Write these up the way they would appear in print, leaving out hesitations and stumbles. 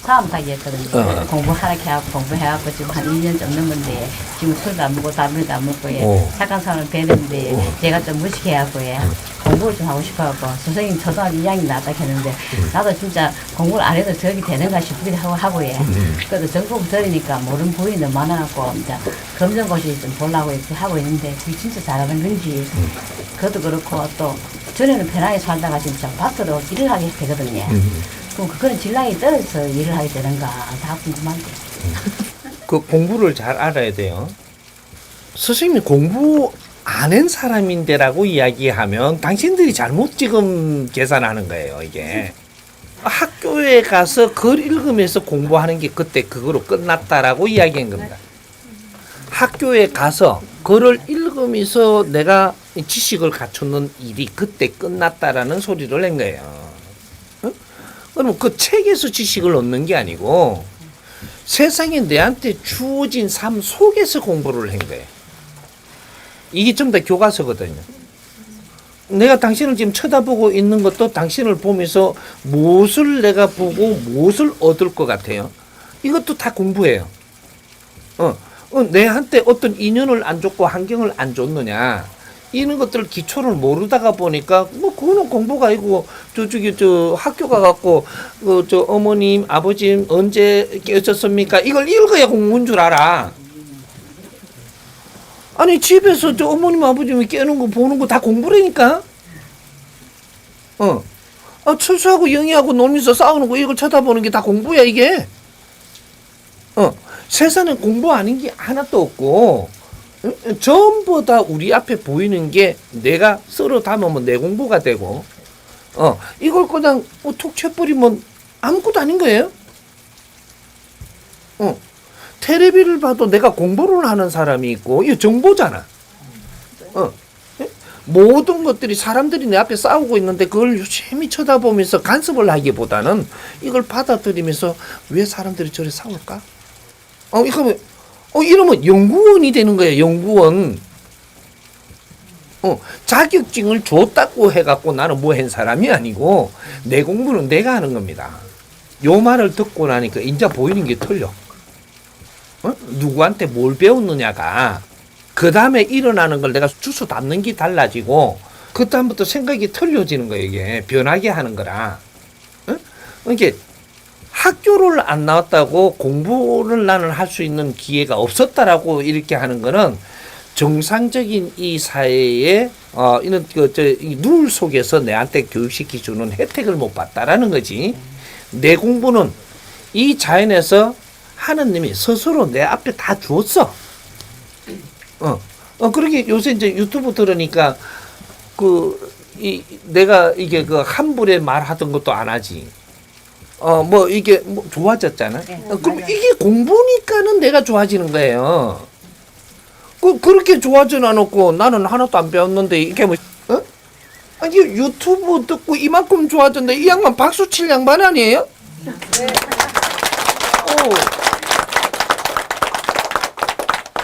사업 가게 했거든요. 공부하라 해갖고 공부해갖고 지금 한 1년 좀 넘었는데 지금 술도 안 먹고 담배도 안 먹고 착한 사람을 배는데 제가 좀 무식해갖고 공부를 좀 하고 싶어갖고 선생님 초등학교 2학년 나왔다 했는데 나도 진짜 공부를 안 해도 저기 되는가 싶기도 하고 그래도 전공 들으니까 모르는 부분이 너무 많아갖고 이제 검정고시 좀 보려고 이렇게 하고 있는데 그게 진짜 잘하는 건지 그것도 그렇고 또 전에는 편하게 살다가 진짜 밭으로 일을 하게 되거든요. 그럼 그거는 질량이 떨어져서 일을 하게 되는가 다 궁금한데. 그 공부를 잘 알아야 돼요. 선생님이 공부 안 한 사람인데라고 이야기하면 당신들이 잘못 지금 계산하는 거예요, 이게. 학교에 가서 글 읽으면서 공부하는 게 그때 그거로 끝났다라고 이야기한 겁니다. 학교에 가서 글을 읽으면서 내가 지식을 갖추는 일이 그때 끝났다라는 소리를 낸 거예요. 어? 그럼 그 책에서 지식을 얻는 게 아니고 세상에 내한테 주어진 삶 속에서 공부를 한 거예요. 이게 전부 다 교과서거든요. 내가 당신을 지금 쳐다보고 있는 것도 당신을 보면서 무엇을 내가 보고 무엇을 얻을 것 같아요. 이것도 다 공부예요. 내한테 어떤 인연을 안 줬고 환경을 안 줬느냐. 이런 것들 기초를 모르다가 보니까 뭐 그거는 공부가 아니고 저쪽에 저 학교 가갖고 저 어머님 아버님 언제 깨우쳤습니까? 이걸 읽어야 공부인 줄 알아. 아니 집에서 저 어머님 아버님이 깨는 거 보는 거 다 공부라니까. 철수하고 영희하고 놀면서 싸우는 거 이걸 쳐다보는 게 다 공부야 이게. 세상에 공부 아닌 게 하나도 없고 전부 다 우리 앞에 보이는 게 내가 썰어 담으면 내 공부가 되고 이걸 그냥 툭 쳐버리면 아무것도 아닌 거예요. 텔레비를 봐도 내가 공부를 하는 사람이 있고 이거 정보잖아. 모든 것들이 사람들이 내 앞에 싸우고 있는데 그걸 유심히 쳐다보면서 간섭을 하기보다는 이걸 받아들이면서 왜 사람들이 저래 싸울까? 이러면 연구원이 되는 거예요. 연구원. 자격증을 줬다고 해갖고 나는 뭐 한 사람이 아니고 내 공부는 내가 하는 겁니다. 요 말을 듣고 나니까 이제 보이는 게 틀려. 누구한테 뭘 배웠느냐가 그 다음에 일어나는 걸 내가 주워 담는 게 달라지고 그 다음부터 생각이 틀려지는 거예요. 이게 변하게 하는 거라. 이게 학교를 안 나왔다고 공부를 나는 할 수 있는 기회가 없었다라고 이렇게 하는 거는 정상적인 이 사회에 이런 룰 속에서 내한테 교육시키 주는 혜택을 못 봤다라는 거지. 내 공부는 이 자연에서 하느님이 스스로 내 앞에 다 주었어. 그러게 요새 이제 유튜브 들으니까 내가 이게 함부로 말하던 것도 안 하지. 이게 좋아졌잖아. 그럼 이게 공부니까는 내가 좋아지는 거예요. 그렇게 좋아지는 않았고 나는 하나도 안 배웠는데 이게 아니 유튜브 듣고 이만큼 좋아졌는데 이 양반 박수 칠 양반 아니에요? 네.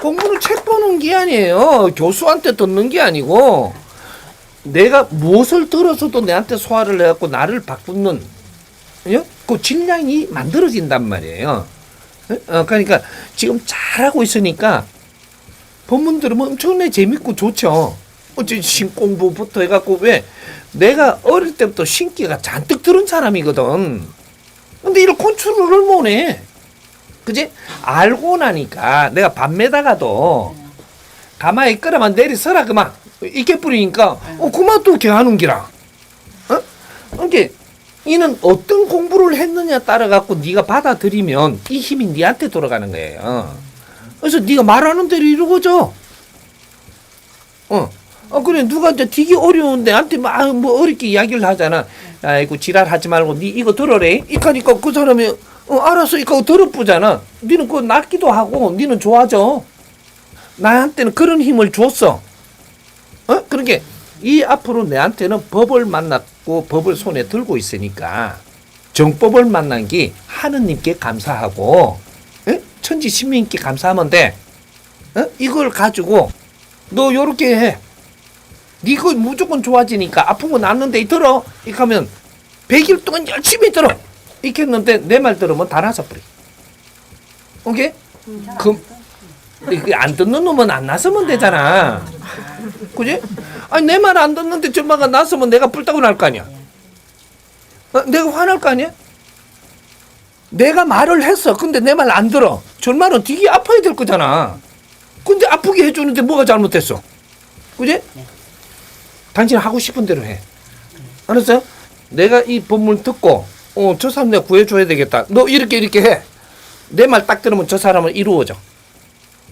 공부는 책 보는 게 아니에요. 교수한테 듣는 게 아니고 내가 무엇을 들어서도 내한테 소화를 해갖고 나를 바꾸는 그 질량이 만들어진단 말이에요. 그러니까 지금 잘하고 있으니까 본문 들으면 엄청나게 재밌고 좋죠. 신공부부터 해갖고 왜 내가 어릴 때부터 신기가 잔뜩 들은 사람이거든. 근데 이런 컨트롤을 못해. 그지? 알고 나니까 내가 밤매다가도 가만히 있거라만 내리서라 그만 이렇게 뿌리니까 그만 또 개하는 기라. 이게 이는 어떤 공부를 했느냐 따라 갖고 네가 받아들이면 이 힘이 네한테 돌아가는 거예요. 그래서 네가 말하는 대로 이루어져. 그래 누가 이제 되게 어려운데 한테 뭐 어렵게 이야기를 하잖아. 아이고 지랄하지 말고 네 이거 들어래. 이까니까 그 사람이 알았어 이거 들어보잖아. 니는 그거 낫기도 하고 니는 좋아져. 나한테는 그런 힘을 줬어. 그러니까 이 앞으로 내한테는 법을 만났고 법을 손에 들고 있으니까 정법을 만난 게 하느님께 감사하고 천지 신민께 감사하면 돼. 이걸 가지고 너 요렇게 해. 니거 무조건 좋아지니까 아픈 거 낫는데 들어. 이렇게 하면 100일 동안 열심히 들어. 익혔는데 내 말 들으면 다 나서버려. 오케이? 그럼 안 듣는 놈은 안 나서면 되잖아. 그지? 아니 내 말 안 듣는데 전마가 나서면 내가 불타고 날 거 아니야. 내가 화날 거 아니야? 내가 말을 했어. 근데 내 말 안 들어. 전마는 되게 아파야 될 거잖아. 근데 아프게 해주는데 뭐가 잘못됐어? 그지? 당신 하고 싶은 대로 해. 알았어? 내가 이 법문 듣고 저 사람 내가 구해줘야 되겠다. 너 이렇게 해. 내 말 딱 들으면 저 사람은 이루어져.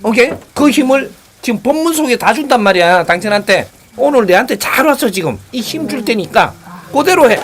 오케이? 그 힘을 지금 법문 속에 다 준단 말이야. 당신한테. 오늘 내한테 잘 왔어 지금. 이 힘 줄 테니까 그대로 해.